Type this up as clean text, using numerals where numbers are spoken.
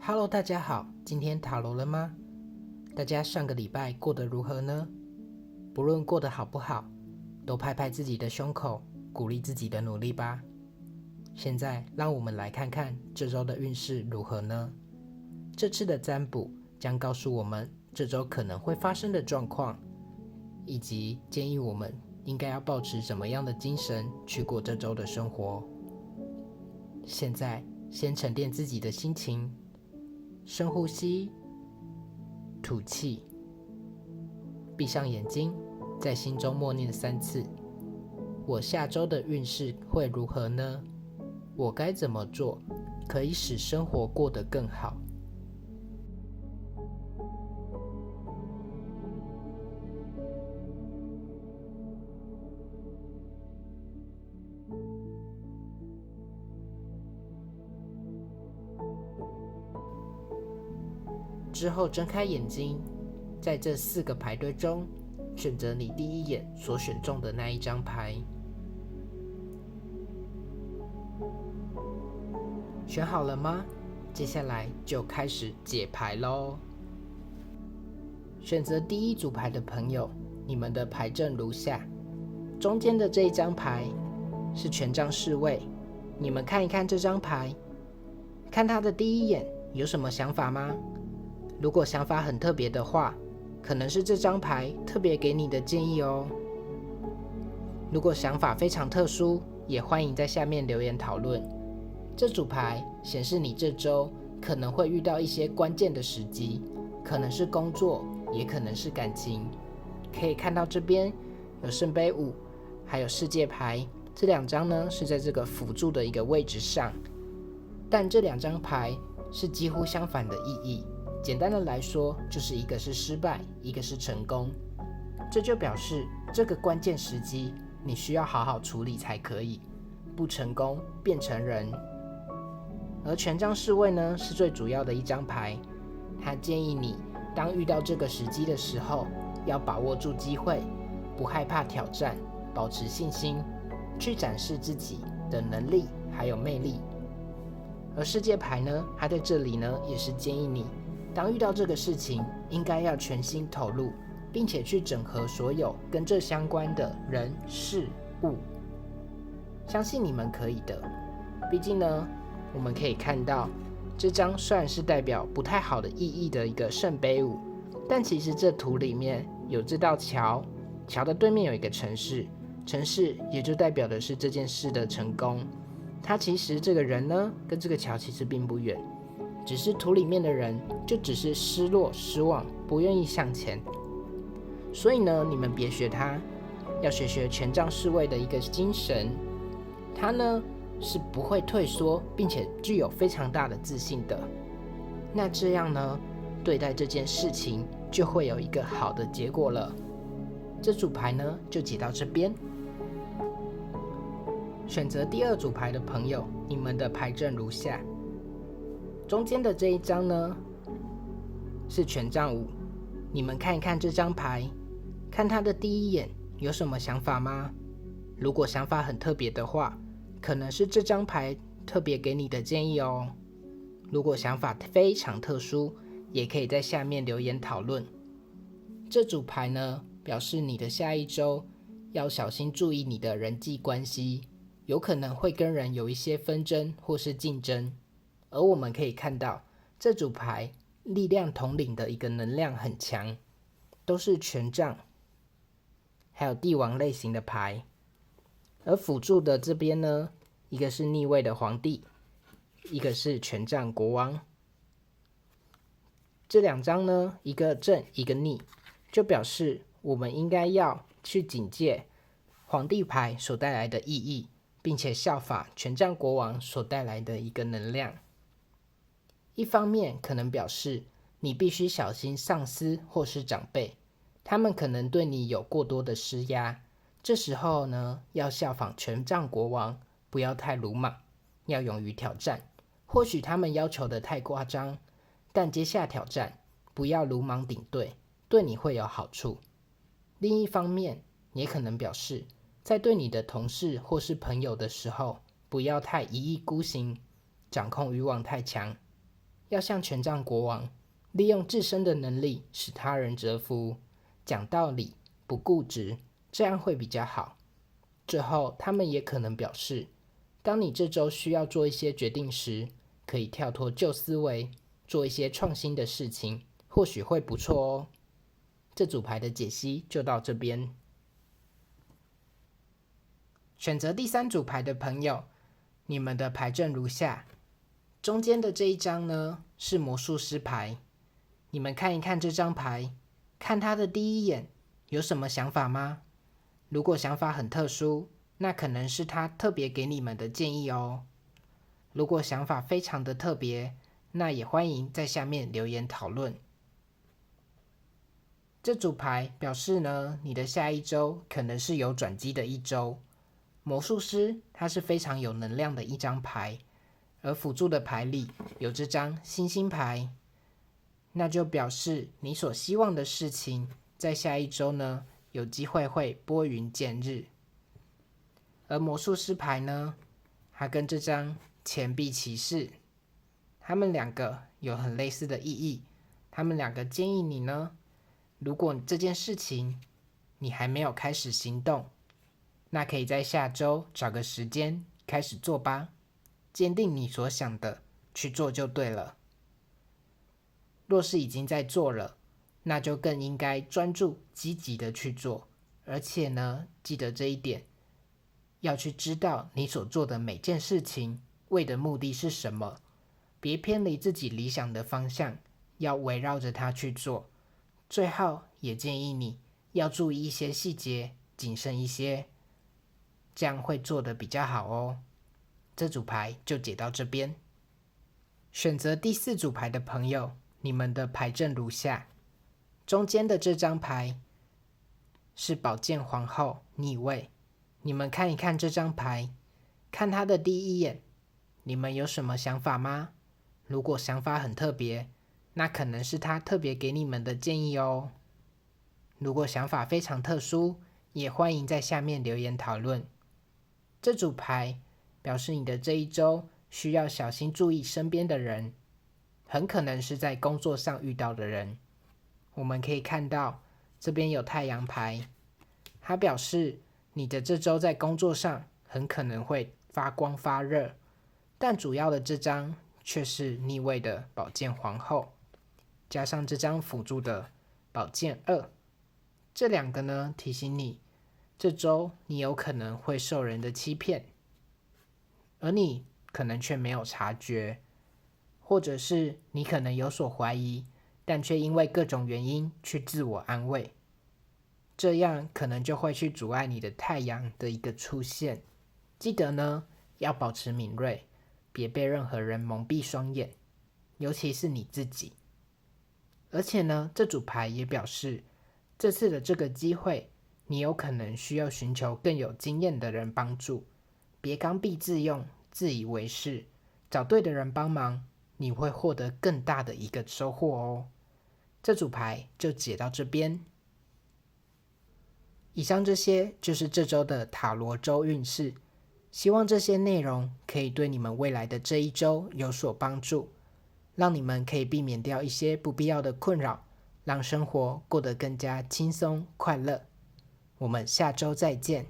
Hello，大家好，今天塔罗了吗？大家上个礼拜过得如何呢？不论过得好不好，都拍拍自己的胸口，鼓励自己的努力吧。现在让我们来看看这周的运势如何呢？这次的占卜将告诉我们这周可能会发生的状况，以及建议我们应该要抱持什么样的精神去过这周的生活。现在先沉淀自己的心情，深呼吸，吐气，闭上眼睛，在心中默念3次：我下周的运势会如何呢？我该怎么做可以使生活过得更好？之后睁开眼睛，在这4个牌堆中选择你第一眼所选中的那一张牌。选好了吗？接下来就开始解牌咯。选择第一组牌的朋友，你们的牌阵如下。中间的这一张牌是权杖侍卫，你们看一看这张牌，看他的第一眼有什么想法吗？如果想法很特别的话，可能是这张牌特别给你的建议哦。如果想法非常特殊，也欢迎在下面留言讨论。这组牌显示你这周可能会遇到一些关键的时机，可能是工作，也可能是感情。可以看到这边有圣杯5，还有世界牌，这2张呢是在这个辅助的一个位置上，但这2张牌是几乎相反的意义。简单的来说，就是一个是失败，一个是成功。这就表示这个关键时机你需要好好处理才可以，不成功变成人。而权杖侍卫呢，是最主要的一张牌，它建议你当遇到这个时机的时候，要把握住机会，不害怕挑战，保持信心，去展示自己的能力还有魅力。而世界牌呢，它在这里呢也是建议你当遇到这个事情，应该要全心投入，并且去整合所有跟这相关的人事物。相信你们可以的。毕竟呢，我们可以看到这张虽然是代表不太好的意义的一个圣杯5，但其实这图里面有这道桥，桥的对面有一个城市，城市也就代表的是这件事的成功。他其实这个人呢，跟这个桥其实并不远，只是图里面的人就只是失落、失望，不愿意向前。所以呢，你们别学他，要学权杖侍卫的一个精神。他呢是不会退缩，并且具有非常大的自信的。那这样呢，对待这件事情就会有一个好的结果了。这组牌呢就解到这边。选择第2组牌的朋友，你们的牌阵如下。中间的这一张呢是权杖5，你们看一看这张牌，看他的第一眼有什么想法吗？如果想法很特别的话，可能是这张牌特别给你的建议哦。如果想法非常特殊，也可以在下面留言讨论。这组牌呢，表示你的下一周要小心注意你的人际关系，有可能会跟人有一些纷争或是竞争。而我们可以看到，这组牌力量统领的一个能量很强，都是权杖，还有帝王类型的牌。而辅助的这边呢，一个是逆位的皇帝，一个是权杖国王。这2张呢，一个正一个逆，就表示我们应该要去警戒皇帝牌所带来的意义，并且效法权杖国王所带来的一个能量。一方面可能表示你必须小心上司或是长辈，他们可能对你有过多的施压，这时候呢，要效仿权杖国王，不要太鲁莽，要勇于挑战。或许他们要求的太夸张，但接下挑战，不要鲁莽顶对，对你会有好处。另一方面，也可能表示在对你的同事或是朋友的时候，不要太一意孤行，掌控欲望太强，要像权杖国王，利用自身的能力使他人折服，讲道理，不固执，这样会比较好。最后，他们也可能表示，当你这周需要做一些决定时，可以跳脱旧思维，做一些创新的事情，或许会不错哦。这组牌的解析就到这边。选择第3组牌的朋友，你们的牌阵如下。中间的这一张呢，是魔术师牌。你们看一看这张牌，看它的第一眼，有什么想法吗？如果想法很特殊，那可能是他特别给你们的建议哦。如果想法非常的特别，那也欢迎在下面留言讨论。这组牌表示呢，你的下一周可能是有转机的一周。魔术师它是非常有能量的一张牌，而辅助的牌里有这张星星牌，那就表示你所希望的事情在下一周呢，有机会会拨云见日。而魔术师牌呢，它跟这张钱币骑士，他们两个有很类似的意义。他们两个建议你呢，如果这件事情你还没有开始行动，那可以在下周找个时间开始做吧，坚定你所想的去做就对了。若是已经在做了，那就更应该专注积极的去做，而且呢，记得这一点，要去知道你所做的每件事情为的目的是什么，别偏离自己理想的方向，要围绕着它去做。最后也建议你要注意一些细节，谨慎一些，这样会做得比较好哦。这组牌就解到这边。选择第4组牌的朋友，你们的牌阵如下。中间的这张牌是宝剑皇后逆位。你们看一看这张牌，看它的第一眼，你们有什么想法吗？如果想法很特别，那可能是他特别给你们的建议哦。如果想法非常特殊，也欢迎在下面留言讨论。这组牌表示你的这一周需要小心注意身边的人，很可能是在工作上遇到的人。我们可以看到这边有太阳牌，它表示你的这周在工作上很可能会发光发热，但主要的这张却是逆位的宝剑皇后，加上这张辅助的宝剑2，这两个呢提醒你，这周你有可能会受人的欺骗，而你可能却没有察觉，或者是你可能有所怀疑，但却因为各种原因去自我安慰，这样可能就会去阻碍你的太阳的一个出现。记得呢，要保持敏锐，别被任何人蒙蔽双眼，尤其是你自己。而且呢，这组牌也表示，这次的这个机会，你有可能需要寻求更有经验的人帮助，别刚愎自用，自以为是，找对的人帮忙，你会获得更大的一个收获哦。这组牌就解到这边。以上这些就是这周的塔罗周运势，希望这些内容可以对你们未来的这一周有所帮助，让你们可以避免掉一些不必要的困扰，让生活过得更加轻松快乐。我们下周再见。